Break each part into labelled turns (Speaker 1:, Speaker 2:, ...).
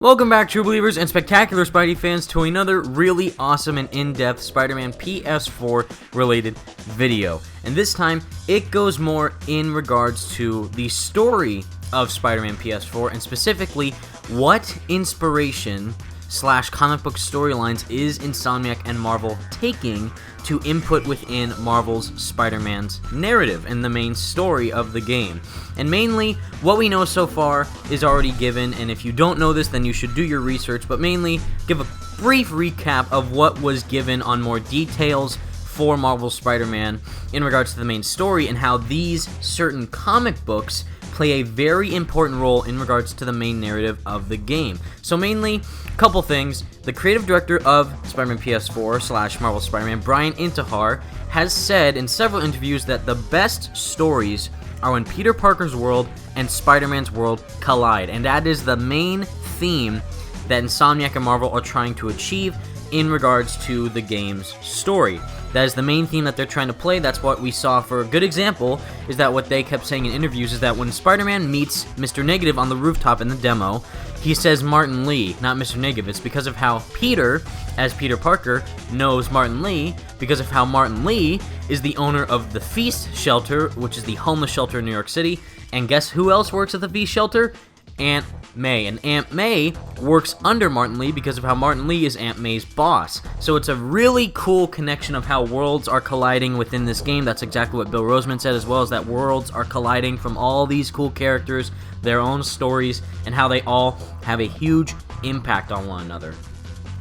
Speaker 1: Welcome back, true believers and spectacular Spidey fans, to another really awesome and in-depth Spider-Man PS4 related video. And this time, it goes more in regards to the story of Spider-Man PS4, and specifically, what inspiration / comic book storylines is Insomniac and Marvel taking to input within Marvel's Spider-Man's narrative and the main story of the game. And mainly, what we know so far is already given, and if you don't know this, then you should do your research, but mainly give a brief recap of what was given on more details for Marvel's Spider-Man in regards to the main story and how these certain comic books play a very important role in regards to the main narrative of the game. So mainly, a couple things. The creative director of Spider-Man PS4 / Marvel Spider-Man, Brian Intihar, has said in several interviews that the best stories are when Peter Parker's world and Spider-Man's world collide, and that is the main theme that Insomniac and Marvel are trying to achieve in regards to the game's story. That is the main theme that they're trying to play. That's what we saw. For a good example is that what they kept saying in interviews is that when Spider-Man meets Mr. Negative on the rooftop in the demo, he says Martin Lee, not Mr. Negative. It's because of how Peter, as Peter Parker, knows Martin Lee, because of how Martin Lee is the owner of the Feast Shelter, which is the homeless shelter in New York City. And guess who else works at the Feast Shelter? Aunt May. And Aunt May works under Martin Lee because of how Martin Lee is Aunt May's boss. So it's a really cool connection of how worlds are colliding within this game. That's exactly what Bill Roseman said, as well as that worlds are colliding from all these cool characters, their own stories, and how they all have a huge impact on one another.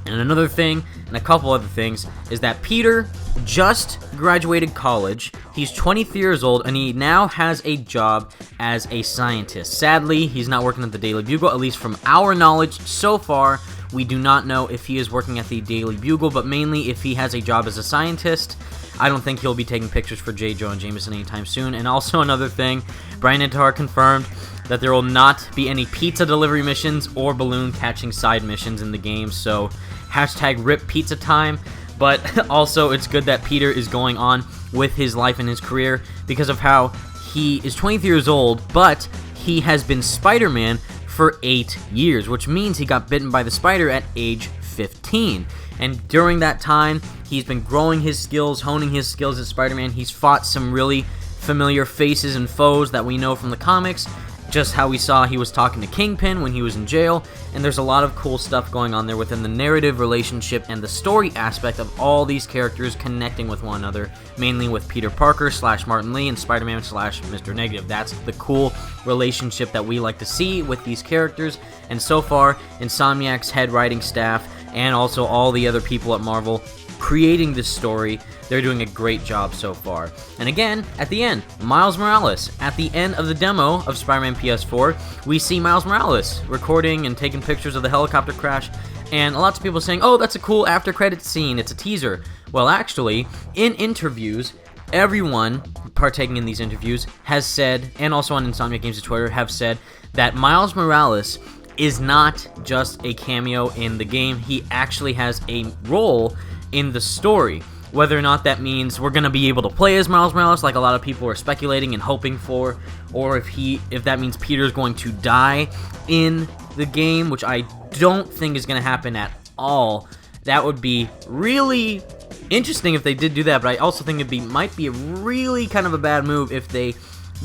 Speaker 1: And another thing, and a couple other things, is that Peter just graduated college. He's 23 years old, and he now has a job as a scientist. Sadly, he's not working at the Daily Bugle, at least from our knowledge so far. We do not know if he is working at the Daily Bugle, but mainly if he has a job as a scientist. I don't think he'll be taking pictures for J. Jonah Jameson anytime soon. And also another thing, Brian Intihar confirmed that there will not be any pizza delivery missions or balloon catching side missions in the game, so hashtag RIP pizza time. But also, it's good that Peter is going on with his life and his career because of how he is 23 years old, but he has been Spider-Man for 8 years, which means he got bitten by the spider at age 15. And during that time, he's been growing his skills, honing his skills as Spider-Man. He's fought some really familiar faces and foes that we know from the comics, just how we saw he was talking to Kingpin when he was in jail, and there's a lot of cool stuff going on there within the narrative relationship and the story aspect of all these characters connecting with one another, mainly with Peter Parker / Martin Lee and Spider-Man / Mr. Negative. That's the cool relationship that we like to see with these characters, and so far, Insomniac's head writing staff and also all the other people at Marvel creating this story, they're doing a great job so far. And again, at the end, Miles Morales. At the end of the demo of Spider-Man PS4, we see Miles Morales recording and taking pictures of the helicopter crash, and lots of people saying, oh, that's a cool after-credits scene, it's a teaser. Well, actually, in interviews, everyone partaking in these interviews has said, and also on Insomniac Games' Twitter, have said that Miles Morales is not just a cameo in the game. He actually has a role in the story. Whether or not that means we're going to be able to play as Miles Morales, like a lot of people are speculating and hoping for, or if that means Peter's going to die in the game, which I don't think is going to happen at all. That would be really interesting if they did do that, but I also think might be a really kind of a bad move if they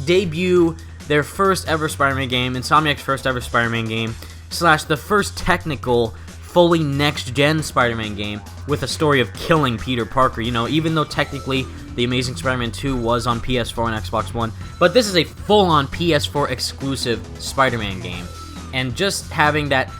Speaker 1: debut their first ever Spider-Man game, Insomniac's first ever Spider-Man game, / the first technical fully next-gen Spider-Man game with a story of killing Peter Parker. You know, even though technically The Amazing Spider-Man 2 was on PS4 and Xbox One, but this is a full-on PS4 exclusive Spider-Man game. And just having that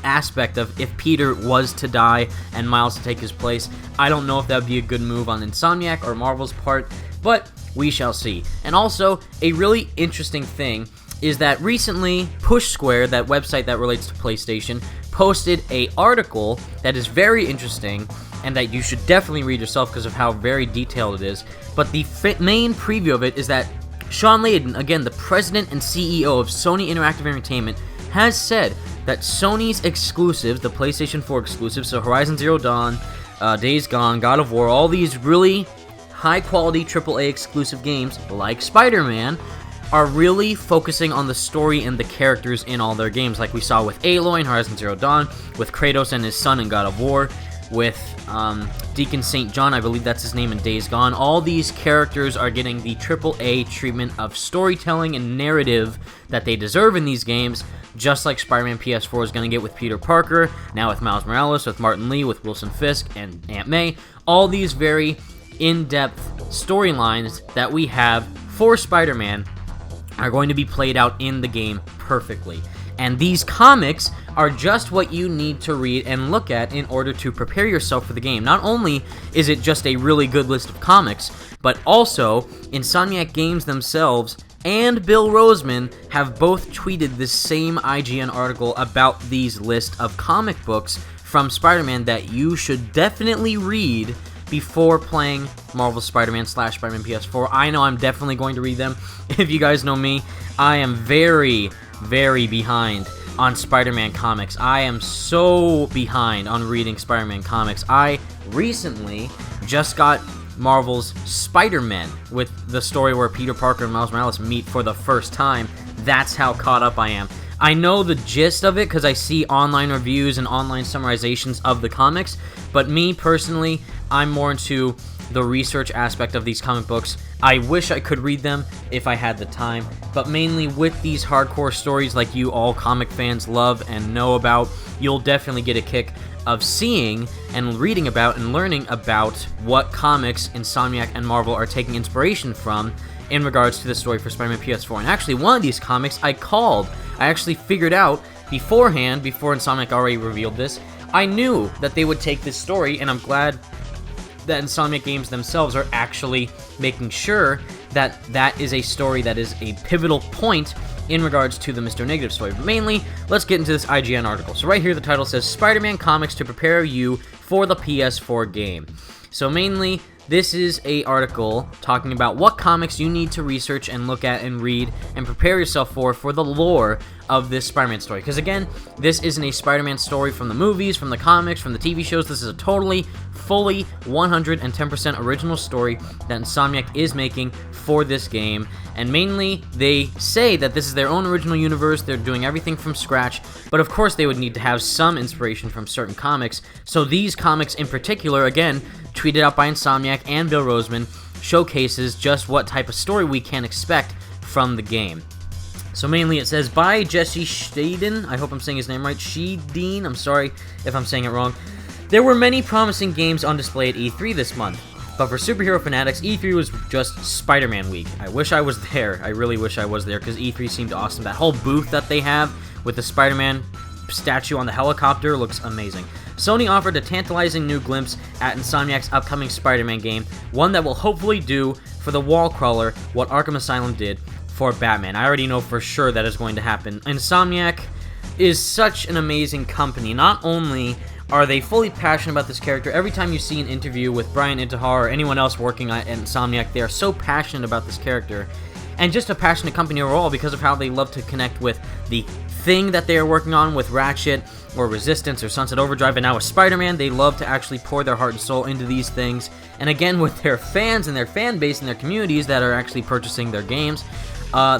Speaker 1: aspect of if Peter was to die and Miles to take his place, I don't know if that would be a good move on Insomniac or Marvel's part, but we shall see. And also, a really interesting thing is that recently Push Square, that website that relates to PlayStation, posted an article that is very interesting and that you should definitely read yourself because of how very detailed it is. But the main preview of it is that Sean Layden, again the president and CEO of Sony Interactive Entertainment, has said that Sony's exclusives, the PlayStation 4 exclusives, so Horizon Zero Dawn, Days Gone, God of War, all these really high-quality AAA exclusive games like Spider-Man, are really focusing on the story and the characters in all their games, like we saw with Aloy in Horizon Zero Dawn, with Kratos and his son in God of War, with Deacon St. John, I believe that's his name, in Days Gone. All these characters are getting the AAA treatment of storytelling and narrative that they deserve in these games, just like Spider-Man PS4 is going to get with Peter Parker, now with Miles Morales, with Martin Lee, with Wilson Fisk, and Aunt May. All these very in-depth storylines that we have for Spider-Man are going to be played out in the game perfectly. And these comics are just what you need to read and look at in order to prepare yourself for the game. Not only is it just a really good list of comics, but also Insomniac Games themselves and Bill Roseman have both tweeted the same IGN article about these list of comic books from Spider-Man that you should definitely read before playing Marvel's Spider-Man / Spider-Man PS4. I know I'm definitely going to read them. If you guys know me, I am very behind on Spider-Man comics. I am so behind on reading Spider-Man comics. I recently just got Marvel's Spider-Man with the story where Peter Parker and Miles Morales meet for the first time. That's how caught up I am. I know the gist of it because I see online reviews and online summarizations of the comics, but me personally, I'm more into the research aspect of these comic books. I wish I could read them if I had the time, but mainly with these hardcore stories like you all comic fans love and know about, you'll definitely get a kick of seeing and reading about and learning about what comics Insomniac and Marvel are taking inspiration from in regards to the story for Spider-Man PS4. And actually, one of these comics I actually figured out beforehand, before Insomniac already revealed this. I knew that they would take this story, and I'm glad that Insomniac Games themselves are actually making sure that that is a story that is a pivotal point in regards to the Mr. Negative story. But mainly, let's get into this IGN article. So right here, the title says, Spider-Man Comics to Prepare You for the PS4 Game. So mainly, this is an article talking about what comics you need to research and look at and read and prepare yourself for the lore of this Spider-Man story. Because again, this isn't a Spider-Man story from the movies, from the comics, from the TV shows. This is a totally, fully, 110% original story that Insomniac is making for this game. And mainly, they say that this is their own original universe. They're doing everything from scratch. But of course, they would need to have some inspiration from certain comics. So these comics in particular, again, tweeted out by Insomniac and Bill Roseman, showcases just what type of story we can expect from the game. So mainly it says, by Jesse Schedeen, I hope I'm saying his name right, Schedeen, I'm sorry if I'm saying it wrong. There were many promising games on display at E3 this month, but for superhero fanatics, E3 was just Spider-Man week. I wish I was there, I really wish I was there, because E3 seemed awesome. That whole booth that they have with the Spider-Man statue on the helicopter looks amazing. Sony offered a tantalizing new glimpse at Insomniac's upcoming Spider-Man game, one that will hopefully do for the wall crawler what Arkham Asylum did for Batman. I already know for sure that is going to happen. Insomniac is such an amazing company. Not only are they fully passionate about this character, every time you see an interview with Brian Intihar or anyone else working at Insomniac, they are so passionate about this character. And just a passionate company overall because of how they love to connect with the thing that they are working on with Ratchet or Resistance or Sunset Overdrive, and now with Spider-Man. They love to actually pour their heart and soul into these things. And again, with their fans and their fan base and their communities that are actually purchasing their games,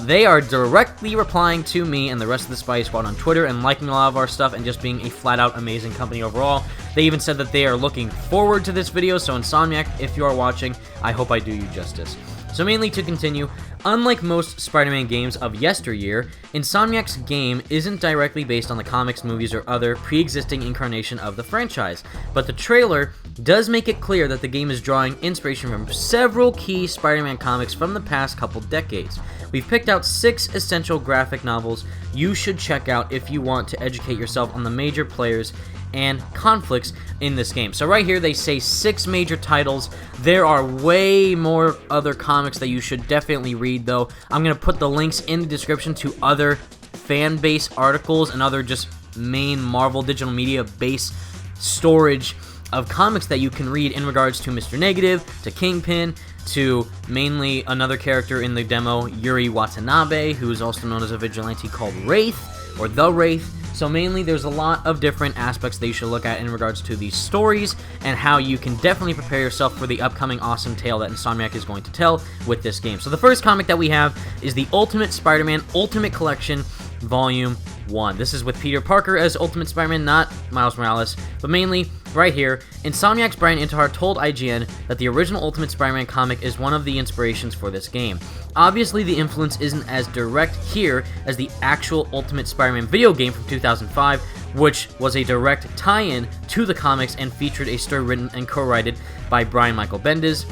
Speaker 1: they are directly replying to me and the rest of the Spidey Squad on Twitter and liking a lot of our stuff and just being a flat-out amazing company overall. They even said that they are looking forward to this video, so Insomniac, if you are watching, I hope I do you justice. So mainly to continue, unlike most Spider-Man games of yesteryear, Insomniac's game isn't directly based on the comics, movies, or other pre-existing incarnation of the franchise, but the trailer does make it clear that the game is drawing inspiration from several key Spider-Man comics from the past couple decades. We've picked out 6 essential graphic novels you should check out if you want to educate yourself on the major players and conflicts in this game. So right here they say 6 major titles. There are way more other comics that you should definitely read though. I'm going to put the links in the description to other fan base articles and other just main Marvel digital media base storage of comics that you can read in regards to Mr. Negative, to Kingpin, to mainly another character in the demo, Yuri Watanabe, who is also known as a vigilante called Wraith, or The Wraith. So mainly, there's a lot of different aspects that you should look at in regards to these stories and how you can definitely prepare yourself for the upcoming awesome tale that Insomniac is going to tell with this game. So the first comic that we have is the Ultimate Spider-Man Ultimate Collection Volume 1. This is with Peter Parker as Ultimate Spider-Man, not Miles Morales, but mainly right here. Insomniac's Brian Intihar told IGN that the original Ultimate Spider-Man comic is one of the inspirations for this game. Obviously, the influence isn't as direct here as the actual Ultimate Spider-Man video game from 2005, which was a direct tie-in to the comics and featured a story written and co-written by Brian Michael Bendis,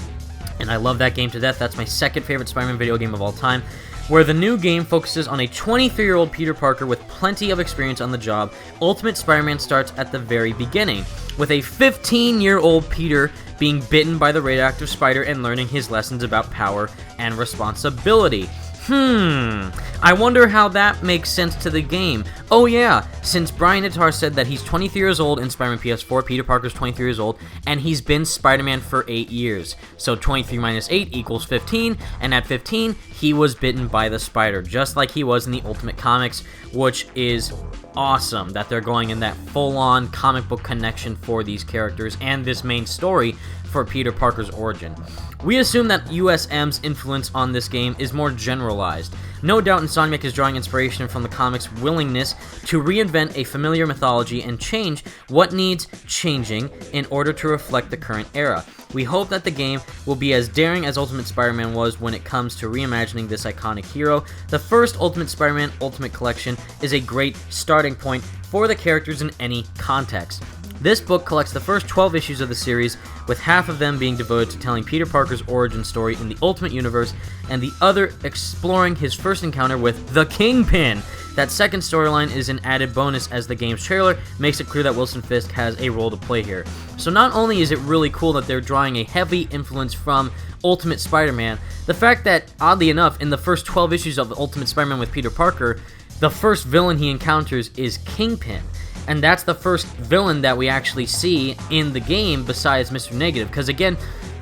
Speaker 1: and I love that game to death. That's my second favorite Spider-Man video game of all time. Where the new game focuses on a 23-year-old Peter Parker with plenty of experience on the job, Ultimate Spider-Man starts at the very beginning, with a 15-year-old Peter being bitten by the radioactive spider and learning his lessons about power and responsibility. I wonder how that makes sense to the game. Oh yeah, since Brian Intihar said that he's 23 years old in Spider-Man PS4, Peter Parker's 23 years old, and he's been Spider-Man for 8 years. So 23 minus 8 equals 15, and at 15, he was bitten by the spider, just like he was in the Ultimate Comics, which is awesome that they're going in that full-on comic book connection for these characters and this main story for Peter Parker's origin. We assume that USM's influence on this game is more generalized. No doubt Insomniac is drawing inspiration from the comics' willingness to reinvent a familiar mythology and change what needs changing in order to reflect the current era. We hope that the game will be as daring as Ultimate Spider-Man was when it comes to reimagining this iconic hero. The first Ultimate Spider-Man Ultimate Collection is a great starting point for the characters in any context. This book collects the first 12 issues of the series, with half of them being devoted to telling Peter Parker's origin story in the Ultimate Universe, and the other exploring his first encounter with the Kingpin. That second storyline is an added bonus, as the game's trailer makes it clear that Wilson Fisk has a role to play here. So not only is it really cool that they're drawing a heavy influence from Ultimate Spider-Man, the fact that, oddly enough, in the first 12 issues of the Ultimate Spider-Man with Peter Parker, the first villain he encounters is Kingpin. And that's the first villain that we actually see in the game besides Mr. Negative. Because again,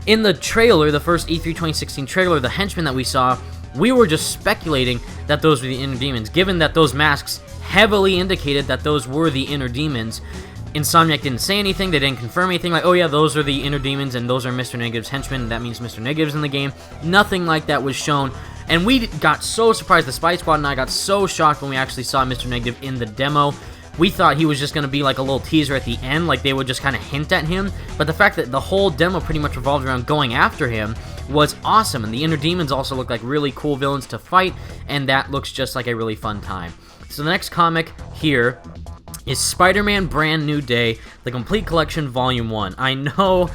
Speaker 1: in the trailer, the first E3 2016 trailer, the henchmen that we saw, we were just speculating that those were the inner demons. Given that those masks heavily indicated that those were the inner demons, Insomniac didn't say anything, they didn't confirm anything, like, oh yeah, those are the inner demons and those are Mr. Negative's henchmen, that means Mr. Negative's in the game. Nothing like that was shown. And we got so surprised, the Spidey Squad and I got so shocked when we actually saw Mr. Negative in the demo. We thought he was just going to be like a little teaser at the end, like they would just kind of hint at him, but the fact that the whole demo pretty much revolved around going after him was awesome, and the Inner Demons also look like really cool villains to fight, and that looks just like a really fun time. So the next comic here is Spider-Man Brand New Day, the Complete Collection Volume 1. I know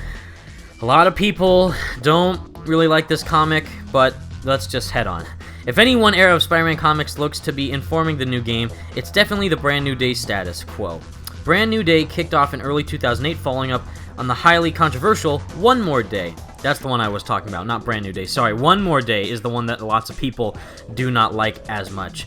Speaker 1: a lot of people don't really like this comic, but let's just head on. If any one era of Spider-Man comics looks to be informing the new game, it's definitely the Brand New Day status quo. Brand New Day kicked off in early 2008, following up on the highly controversial One More Day. That's the one I was talking about, not Brand New Day. Sorry, One More Day is the one that lots of people do not like as much.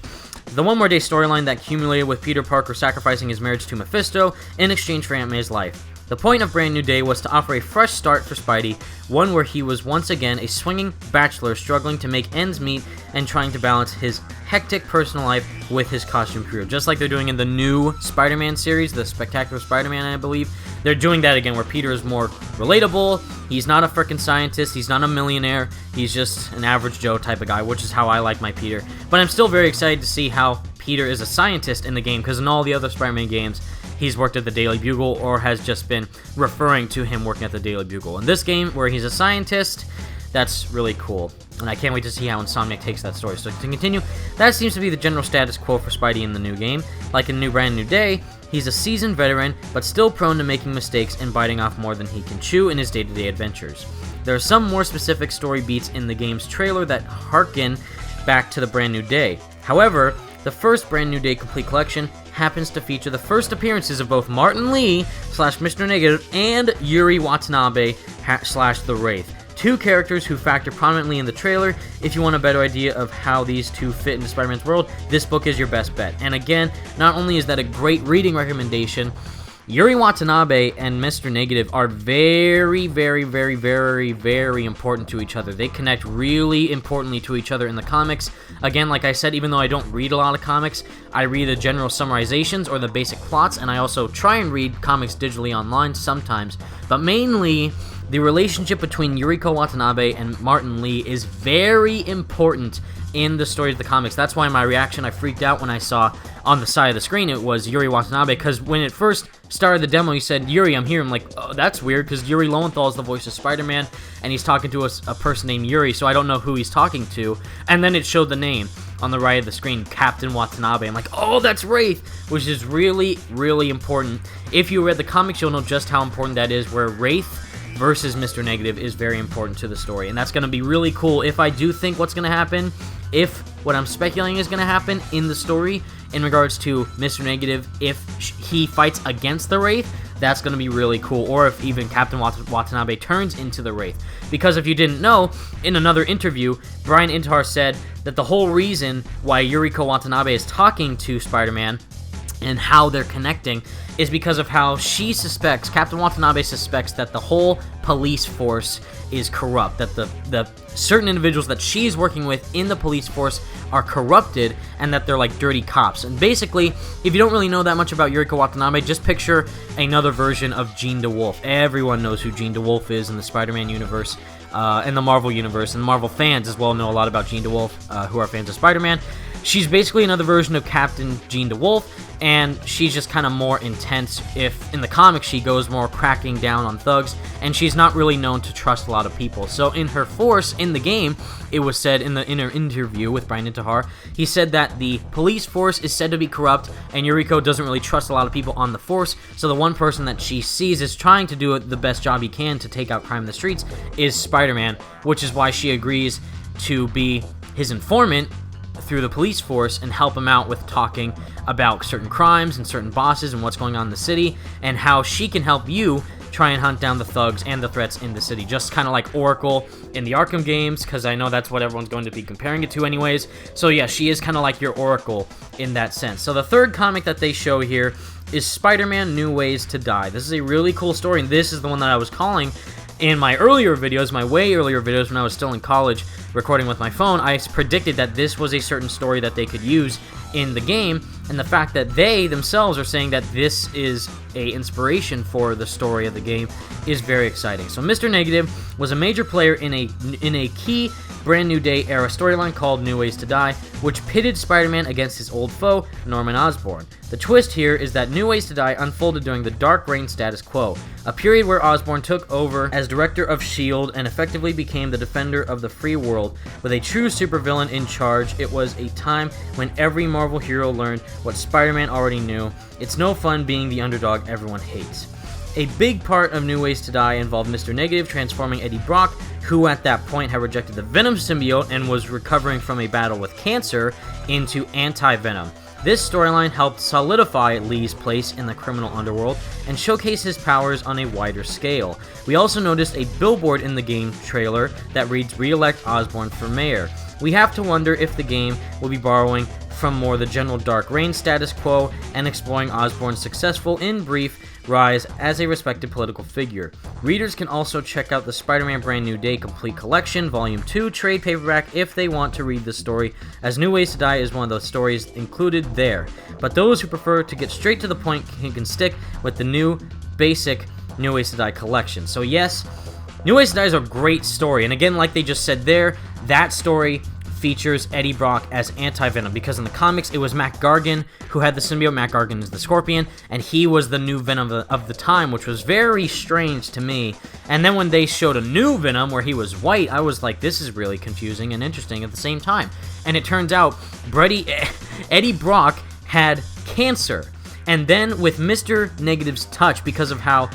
Speaker 1: The One More Day storyline that culminated with Peter Parker sacrificing his marriage to Mephisto in exchange for Aunt May's life. The point of Brand New Day was to offer a fresh start for Spidey, one where he was once again a swinging bachelor struggling to make ends meet and trying to balance his hectic personal life with his costume career. Just like they're doing in the new Spider-Man series, the Spectacular Spider-Man, I believe. They're doing that again, where Peter is more relatable. He's not a frickin' scientist. He's not a millionaire. He's just an average Joe type of guy, which is how I like my Peter. But I'm still very excited to see how Peter is a scientist in the game, because in all the other Spider-Man games, he's worked at the Daily Bugle or has just been referring to him working at the Daily Bugle. In this game, where he's a scientist, that's really cool. And I can't wait to see how Insomniac takes that story. So to continue, that seems to be the general status quo for Spidey in the new game. Like in Brand New Day, he's a seasoned veteran, but still prone to making mistakes and biting off more than he can chew in his day-to-day adventures. There are some more specific story beats in the game's trailer that harken back to the Brand New Day. However, the first Brand New Day Complete Collection happens to feature the first appearances of both Martin Lee / Mr. Negative and Yuri Watanabe / The Wraith. Two characters who factor prominently in the trailer. If you want a better idea of how these two fit into Spider-Man's world, this book is your best bet. And again, not only is that a great reading recommendation, Yuri Watanabe and Mr. Negative are very, very, very, very, very important to each other. They connect really importantly to each other in the comics. Again, like I said, even though I don't read a lot of comics, I read the general summarizations or the basic plots, and I also try and read comics digitally online sometimes. But mainly, the relationship between Yuriko Watanabe and Martin Lee is very important in the story of the comics. That's why my reaction, I freaked out when I saw on the side of the screen it was Yuri Watanabe, because when it first started the demo, he said, "Yuri, I'm here." I'm like, oh, that's weird, because Yuri Lowenthal is the voice of Spider-Man, and he's talking to a person named Yuri, so I don't know who he's talking to. And then it showed the name on the right of the screen, Captain Watanabe. I'm like, oh, that's Wraith, which is really, really important. If you read the comics, you'll know just how important that is, where Wraith versus Mr. Negative is very important to the story, and that's going to be really cool. If I do think what's going to happen, if what I'm speculating is going to happen in the story in regards to Mr. Negative, if he fights against the Wraith, that's going to be really cool. Or if even Captain Watanabe turns into the Wraith. Because if you didn't know, in another interview, Brian Intihar said that the whole reason why Yuriko Watanabe is talking to Spider-Man and how they're connecting is because of how she suspects, Captain Watanabe suspects, that the whole police force is corrupt, that the certain individuals that she's working with in the police force are corrupted, and that they're like dirty cops. And basically, if you don't really know that much about Yuriko Watanabe, just picture another version of Jean DeWolf. Everyone knows who Jean DeWolf is in the Spider-Man universe, in the Marvel universe, and Marvel fans as well know a lot about Jean DeWolf, who are fans of Spider-Man. She's basically another version of Captain Jean DeWolf, and she's just kind of more intense. If in the comics she goes more cracking down on thugs, and she's not really known to trust a lot of people. So in her force in the game, it was said in her interview with Brian Intihar, he said that the police force is said to be corrupt, and Yuriko doesn't really trust a lot of people on the force, so the one person that she sees is trying to do the best job he can to take out crime in the streets is Spider-Man, which is why she agrees to be his informant through the police force and help him out with talking about certain crimes and certain bosses and what's going on in the city, and how she can help you try and hunt down the thugs and the threats in the city, just kind of like Oracle in the Arkham games, because I know that's what everyone's going to be comparing it to anyways. So yeah, she is kind of like your Oracle in that sense. So the third comic that they show here is Spider-Man New Ways to Die. This is a really cool story, and this is the one that I was calling in my earlier videos, my way earlier videos when I was still in college recording with my phone. I predicted that this was a certain story that they could use in the game, and the fact that they themselves are saying that this is a inspiration for the story of the game is very exciting. So Mr. Negative was a major player in a key Brand New Day era storyline called New Ways to Die, which pitted Spider-Man against his old foe, Norman Osborn. The twist here is that New Ways to Die unfolded during the Dark Reign status quo, a period where Osborn took over as director of S.H.I.E.L.D. and effectively became the defender of the free world. With a true supervillain in charge, it was a time when every Marvel hero learned what Spider-Man already knew: it's no fun being the underdog everyone hates. A big part of New Ways to Die involved Mr. Negative transforming Eddie Brock, who at that point had rejected the Venom symbiote and was recovering from a battle with cancer, into Anti-Venom. This storyline helped solidify Lee's place in the criminal underworld and showcase his powers on a wider scale. We also noticed a billboard in the game trailer that reads "Re-elect Osborn for Mayor." We have to wonder if the game will be borrowing from more the general Dark Reign status quo and exploring Osborn's successful, in brief, rise as a respected political figure. Readers can also check out the Spider-Man Brand New Day Complete Collection Volume 2 trade paperback if they want to read the story, as New Ways to Die is one of the stories included there. But those who prefer to get straight to the point can stick with the new basic New Ways to Die collection. So yes, New Ways to Die is a great story, and again, like they just said there, that story features Eddie Brock as Anti-Venom, because in the comics it was Mac Gargan who had the symbiote. Mac Gargan is the Scorpion, and he was the new Venom of the time, which was very strange to me. And then when they showed a new Venom where he was white, I was like, this is really confusing and interesting at the same time. And it turns out Eddie Brock had cancer. And then with Mr. Negative's touch, because of how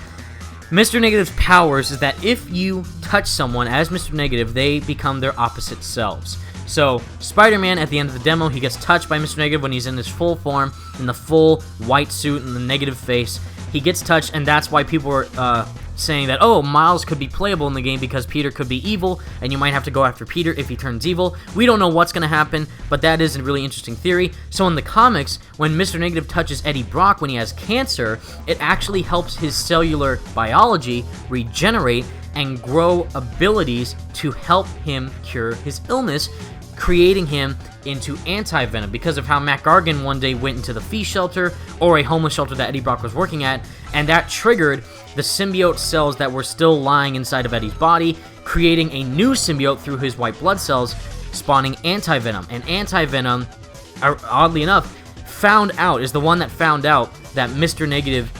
Speaker 1: Mr. Negative's powers is that if you touch someone as Mr. Negative, they become their opposite selves. So, Spider-Man, at the end of the demo, he gets touched by Mr. Negative when he's in his full form, in the full white suit and the Negative face. He gets touched, and that's why people were saying that, oh, Miles could be playable in the game because Peter could be evil, and you might have to go after Peter if he turns evil. We don't know what's going to happen, but that is a really interesting theory. So in the comics, when Mr. Negative touches Eddie Brock when he has cancer, it actually helps his cellular biology regenerate and grow abilities to help him cure his illness, creating him into anti-venom because of how Matt Gargan one day went into the Fee Shelter, or a homeless shelter that Eddie Brock was working at, and that triggered the symbiote cells that were still lying inside of Eddie's body, creating a new symbiote through his white blood cells, spawning anti-venom. And anti-venom, oddly enough, is the one that found out that Mr. Negative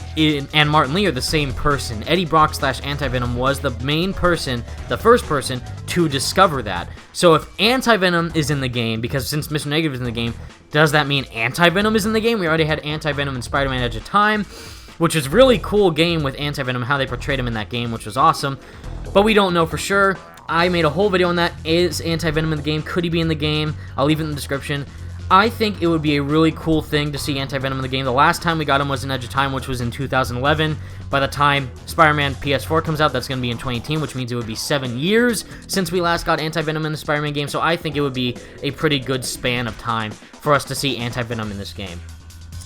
Speaker 1: and Martin Lee are the same person. Eddie Brock / Anti-Venom was the main person, the first person to discover that. So if Anti-Venom is in the game, because since Mr. Negative is in the game, does that mean Anti-Venom is in the game? We already had Anti-Venom in Spider-Man Edge of Time, which was really cool game with Anti-Venom, how they portrayed him in that game, which was awesome. But we don't know for sure. I made a whole video on that. Is Anti-Venom in the game? Could he be in the game? I'll leave it in the description. I think it would be a really cool thing to see Anti-Venom in the game. The last time we got him was in Edge of Time, which was in 2011. By the time Spider-Man PS4 comes out, that's going to be in 2018, which means it would be 7 years since we last got Anti-Venom in the Spider-Man game. So I think it would be a pretty good span of time for us to see Anti-Venom in this game.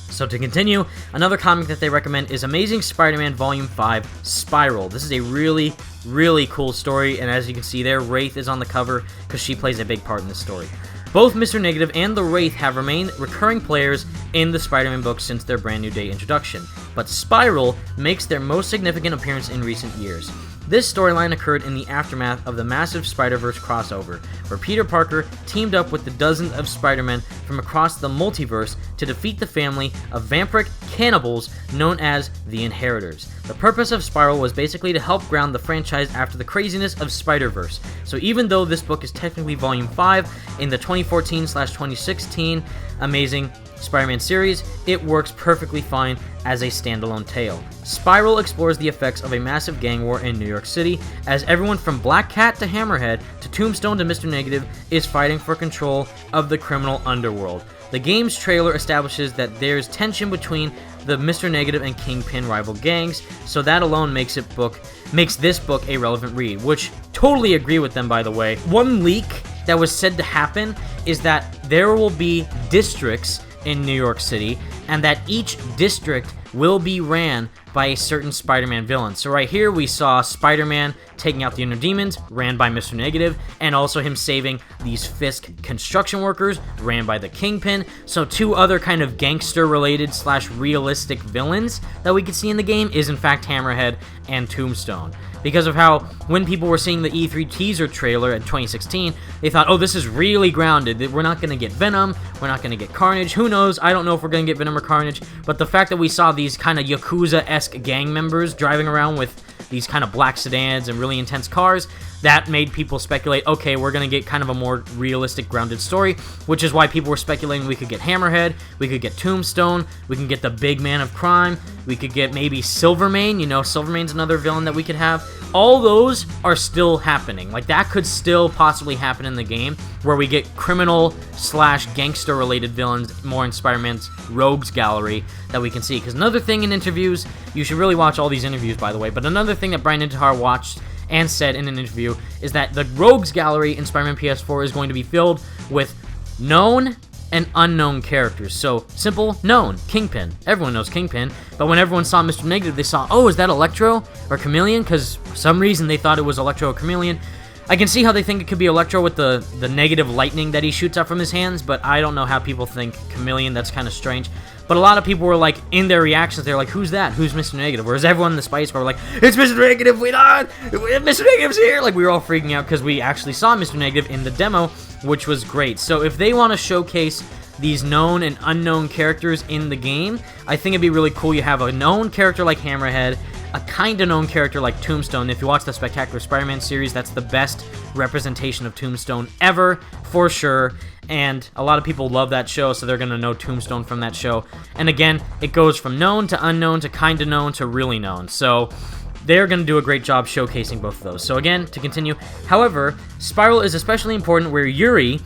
Speaker 1: So to continue, another comic that they recommend is Amazing Spider-Man Volume 5, Spiral. This is a really, really cool story, and as you can see there, Wraith is on the cover because she plays a big part in this story. Both Mr. Negative and the Wraith have remained recurring players in the Spider-Man books since their Brand New Day introduction, but Spiral makes their most significant appearance in recent years. This storyline occurred in the aftermath of the massive Spider-Verse crossover, where Peter Parker teamed up with the dozens of Spider-Men from across the multiverse to defeat the family of vampiric cannibals known as the Inheritors. The purpose of Spiral was basically to help ground the franchise after the craziness of Spider-Verse. So even though this book is technically Volume 5 in the 2014/2016 Amazing Spider-Man series, it works perfectly fine as a standalone tale. Spiral explores the effects of a massive gang war in New York City, as everyone from Black Cat to Hammerhead to Tombstone to Mr. Negative is fighting for control of the criminal underworld. The game's trailer establishes that there's tension between the Mr. Negative and Kingpin rival gangs, so that alone makes this book a relevant read, which totally agree with them, by the way. One leak that was said to happen is that there will be districts in New York City, and that each district will be ran by a certain Spider-Man villain. So right here we saw Spider-Man taking out the Inner Demons, ran by Mr. Negative, and also him saving these Fisk construction workers, ran by the Kingpin. So two other kind of gangster-related / realistic villains that we could see in the game is in fact Hammerhead and Tombstone. Because of how, when people were seeing the E3 teaser trailer in 2016, they thought, oh, this is really grounded. We're not going to get Venom. We're not going to get Carnage. Who knows? I don't know if we're going to get Venom or Carnage. But the fact that we saw these kind of Yakuza-esque gang members driving around with these kind of black sedans and really intense cars, that made people speculate, okay, we're going to get kind of a more realistic, grounded story, which is why people were speculating we could get Hammerhead, we could get Tombstone, we can get the big man of crime, we could get maybe Silvermane. You know, Silvermane's another villain that we could have. All those are still happening. Like, that could still possibly happen in the game, where we get criminal / gangster related villains more in Spider-Man's Rogues Gallery that we can see. Because another thing in interviews, you should really watch all these interviews, by the way, but another thing that Brian Intihar watched and said in an interview is that the Rogues Gallery in Spider-Man PS4 is going to be filled with known and unknown characters. So, simple, known, Kingpin. Everyone knows Kingpin, but when everyone saw Mr. Negative, they saw, oh, is that Electro or Chameleon? Because for some reason they thought it was Electro or Chameleon. I can see how they think it could be Electro with the negative lightning that he shoots out from his hands, but I don't know how people think Chameleon. That's kind of strange. But a lot of people were like, in their reactions, they're like, who's that? Who's Mr. Negative? Whereas everyone in the Spidey Squad were like, it's Mr. Negative, Mr. Negative's here! Like, we were all freaking out because we actually saw Mr. Negative in the demo, which was great. So if they want to showcase these known and unknown characters in the game, I think it'd be really cool. You have a known character like Hammerhead, a kind of known character like Tombstone. If you watch the Spectacular Spider-Man series, that's the best representation of Tombstone ever, for sure. And a lot of people love that show, so they're going to know Tombstone from that show. And again, it goes from known to unknown to kind of known to really known. So they're going to do a great job showcasing both of those. So again, to continue, however, Spiral is especially important where Yuri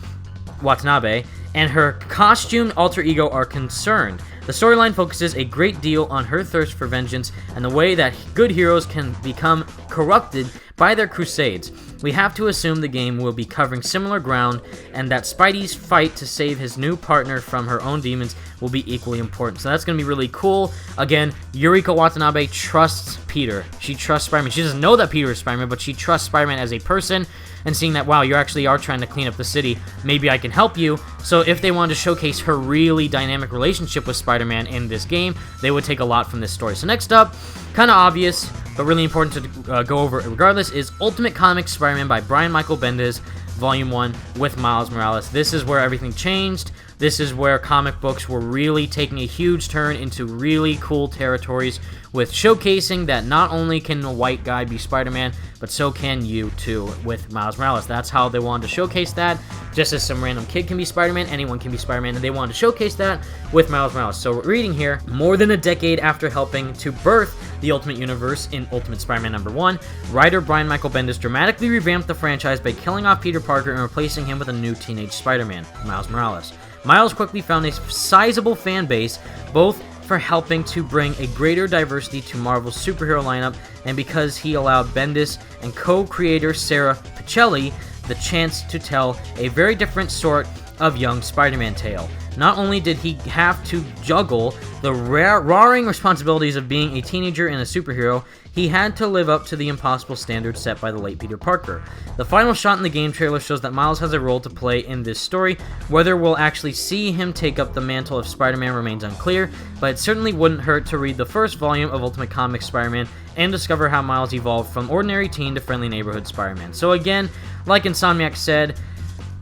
Speaker 1: Watanabe and her costumed alter ego are concerned. The storyline focuses a great deal on her thirst for vengeance and the way that good heroes can become corrupted by their crusades. We have to assume the game will be covering similar ground, and that Spidey's fight to save his new partner from her own demons will be equally important. So that's going to be really cool. Again, Yuriko Watanabe trusts Peter. She trusts Spider-Man. She doesn't know that Peter is Spider-Man, but she trusts Spider-Man as a person, and seeing that, wow, you actually are trying to clean up the city, maybe I can help you. So if they wanted to showcase her really dynamic relationship with Spider-Man in this game, they would take a lot from this story. So next up, kind of obvious, but really important to go over regardless, is Ultimate Comics Spider-Man by Brian Michael Bendis, Volume 1 with Miles Morales. This is where everything changed. This is where comic books were really taking a huge turn into really cool territories, with showcasing that not only can a white guy be Spider-Man, but so can you too with Miles Morales. That's how they wanted to showcase that. Just as some random kid can be Spider-Man, anyone can be Spider-Man, and they wanted to showcase that with Miles Morales. So reading here, more than a decade after helping to birth the Ultimate Universe in Ultimate Spider-Man #1, writer Brian Michael Bendis dramatically revamped the franchise by killing off Peter Parker and replacing him with a new teenage Spider-Man, Miles Morales. Miles quickly found a sizable fan base, both for helping to bring a greater diversity to Marvel's superhero lineup, and because he allowed Bendis and co-creator Sarah Pichelli the chance to tell a very different sort of young Spider-Man tale. Not only did he have to juggle the roaring responsibilities of being a teenager and a superhero, he had to live up to the impossible standards set by the late Peter Parker. The final shot in the game trailer shows that Miles has a role to play in this story. Whether we'll actually see him take up the mantle of Spider-Man remains unclear, but it certainly wouldn't hurt to read the first volume of Ultimate Comics Spider-Man and discover how Miles evolved from ordinary teen to friendly neighborhood Spider-Man. So again, like Insomniac said,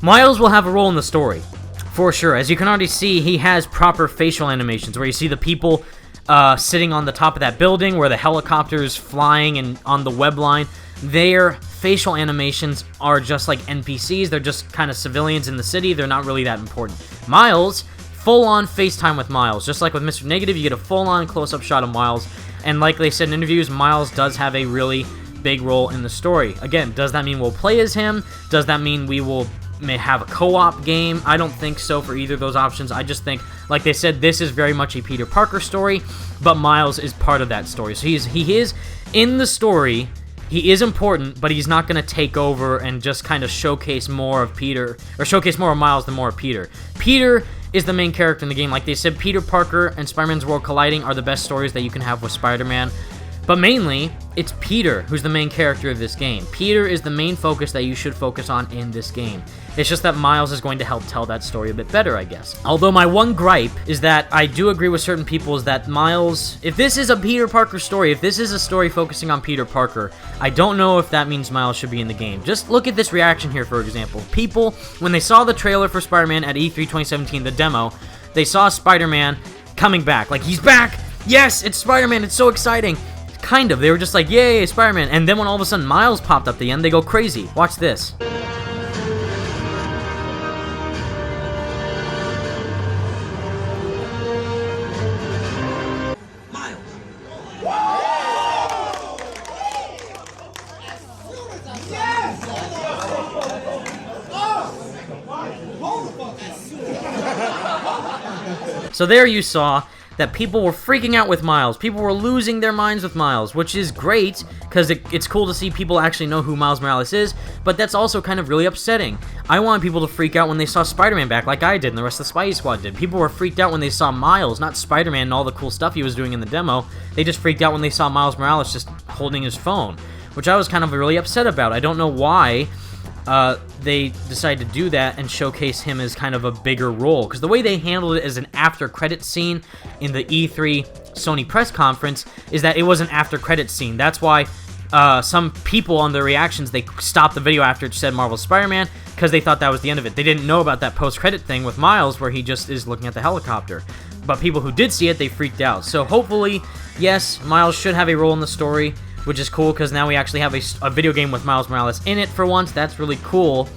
Speaker 1: Miles will have a role in the story, for sure. As you can already see, he has proper facial animations, where you see the people sitting on the top of that building, where the helicopter's flying and on the web line. Their facial animations are just like NPCs. They're just kind of civilians in the city. They're not really that important. Miles, full-on FaceTime with Miles. Just like with Mr. Negative, you get a full-on close-up shot of Miles. And like they said in interviews, Miles does have a really big role in the story. Again, does that mean we'll play as him? Does that mean we may have a co-op game? I don't think so for either of those options. I just think, like they said, this is very much a Peter Parker story, but Miles is part of that story. So he is in the story. He is important, but he's not going to take over and just kind of showcase more of Peter, or showcase more of Miles than more of Peter. Peter is the main character in the game. Like they said, Peter Parker and Spider-Man's world colliding are the best stories that you can have with Spider-Man. But mainly, it's Peter who's the main character of this game. Peter is the main focus that you should focus on in this game. It's just that Miles is going to help tell that story a bit better, I guess. Although my one gripe is that I do agree with certain people is that Miles, if this is a Peter Parker story, if this is a story focusing on Peter Parker, I don't know if that means Miles should be in the game. Just look at this reaction here, for example. People, when they saw the trailer for Spider-Man at E3 2017, the demo, they saw Spider-Man coming back. Like, he's back! Yes, it's Spider-Man, it's so exciting! Kind of. They were just like, yay, Spider-Man. And then when all of a sudden Miles popped up at the end, they go crazy. Watch this.
Speaker 2: Miles.
Speaker 1: So there you saw that people were freaking out with Miles. People were losing their minds with Miles, which is great, because it's cool to see people actually know who Miles Morales is, but that's also kind of really upsetting. I want people to freak out when they saw Spider-Man back, like I did and the rest of the Spidey Squad did. People were freaked out when they saw Miles, not Spider-Man and all the cool stuff he was doing in the demo. They just freaked out when they saw Miles Morales just holding his phone, which I was kind of really upset about. I don't know why they decided to do that and showcase him as kind of a bigger role, because the way they handled it as an after-credit scene in the E3 Sony press conference is that it was an after-credit scene. That's why some people on their reactions, they stopped the video after it said Marvel Spider-Man, because they thought that was the end of it. They didn't know about that post-credit thing with Miles where he just is looking at the helicopter. But people who did see it, they freaked out. So hopefully, yes, Miles should have a role in the story, which is cool because now we actually have a video game with Miles Morales in it for once. That's really cool.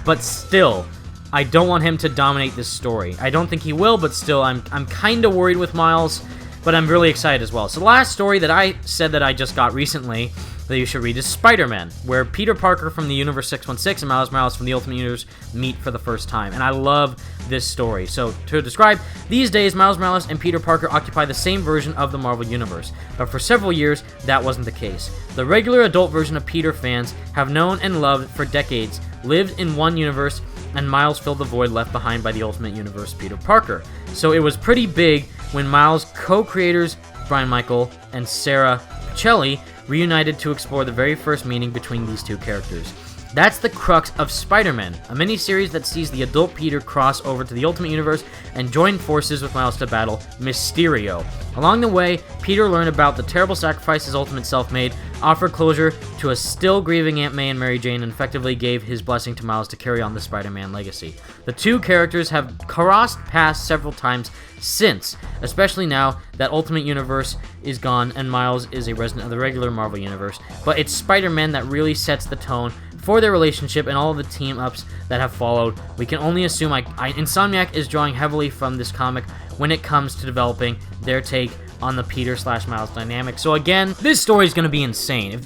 Speaker 1: But still, I don't want him to dominate this story. I don't think he will, but still, I'm kind of worried with Miles, but I'm really excited as well. So the last story that I said that I just got recently that you should read is Spider-Man, where Peter Parker from the Universe 616 and Miles Morales from the Ultimate Universe meet for the first time, and I love this story. So, to describe, these days, Miles Morales and Peter Parker occupy the same version of the Marvel Universe, but for several years, that wasn't the case. The regular adult version of Peter fans have known and loved for decades, lived in one universe, and Miles filled the void left behind by the Ultimate Universe Peter Parker. So it was pretty big when Miles' co-creators, Brian Michael and Sarah Pichelli, reunited to explore the very first meeting between these two characters. That's the crux of Spider-Man, a mini-series that sees the adult Peter cross over to the Ultimate Universe and join forces with Miles to battle Mysterio. Along the way, Peter learned about the terrible sacrifice his Ultimate Self made, offered closure to a still grieving Aunt May and Mary Jane, and effectively gave his blessing to Miles to carry on the Spider-Man legacy. The two characters have crossed paths several times since, especially now that Ultimate Universe is gone and Miles is a resident of the regular Marvel Universe, but it's Spider-Man that really sets the tone for their relationship and all of the team-ups that have followed. We can only assume Insomniac is drawing heavily from this comic when it comes to developing their take on the Peter/Miles dynamic. So again, this story is going to be insane.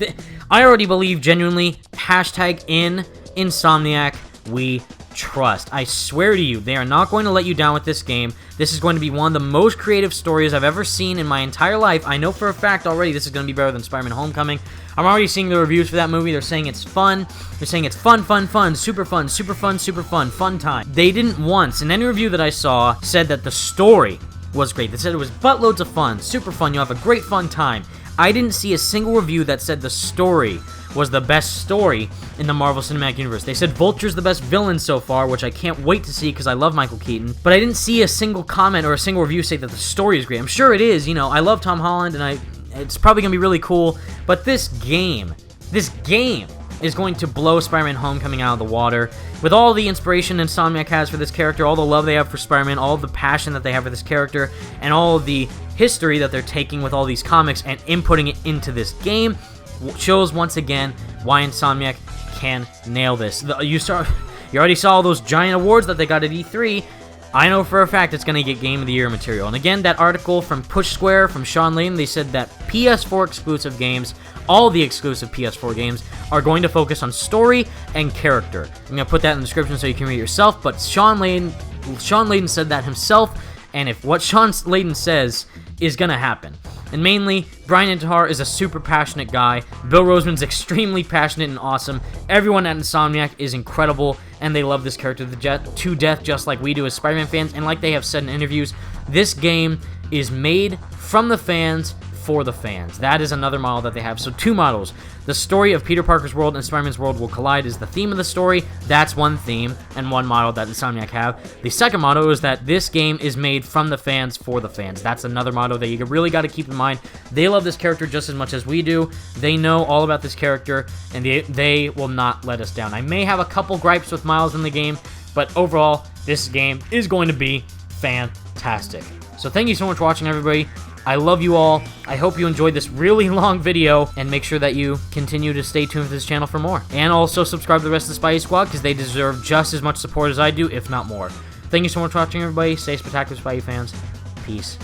Speaker 1: I already believe genuinely, hashtag in Insomniac, we trust. I swear to you, they are not going to let you down with this game. This is going to be one of the most creative stories I've ever seen in my entire life. I know for a fact already this is going to be better than Spider-Man Homecoming. I'm already seeing the reviews for that movie. They're saying it's fun. They're saying it's fun, super fun, fun time. They didn't once, in any review that I saw, said that the story was great. They said it was buttloads of fun, super fun, you'll have a great fun time. I didn't see a single review that said the story was the best story in the Marvel Cinematic Universe. They said Vulture's the best villain so far, which I can't wait to see because I love Michael Keaton, but I didn't see a single comment or a single review say that the story is great. I'm sure it is, you know, I love Tom Holland and it's probably going to be really cool, but this game is going to blow Spider-Man Homecoming out of the water. With all the inspiration Insomniac has for this character, all the love they have for Spider-Man, all the passion that they have for this character, and all of the history that they're taking with all these comics and inputting it into this game, shows once again why Insomniac can nail this. You already saw all those giant awards that they got at E3. I know for a fact it's going to get Game of the Year material. And again, that article from Push Square, from Sean Layden, they said that PS4 exclusive games, all the exclusive PS4 games, are going to focus on story and character. I'm going to put that in the description so you can read it yourself, but Sean Layden said that himself, and if what Sean Layden says is going to happen. And mainly, Brian Intihar is a super passionate guy. Bill Roseman's extremely passionate and awesome. Everyone at Insomniac is incredible, and they love this character to death, just like we do as Spider-Man fans. And like they have said in interviews, this game is made from the fans for the fans. That is another model that they have. So two models. The story of Peter Parker's world and Spider-Man's world will collide is the theme of the story. That's one theme and one model that Insomniac have. The second model is that this game is made from the fans for the fans. That's another model that you really got to keep in mind. They love this character just as much as we do. They know all about this character, and they will not let us down. I may have a couple gripes with Miles in the game, but overall, this game is going to be fantastic. So thank you so much for watching, everybody. I love you all. I hope you enjoyed this really long video, and make sure that you continue to stay tuned for this channel for more. And also subscribe to the rest of the Spidey Squad, because they deserve just as much support as I do, if not more. Thank you so much for watching, everybody. Stay spectacular, Spidey fans. Peace.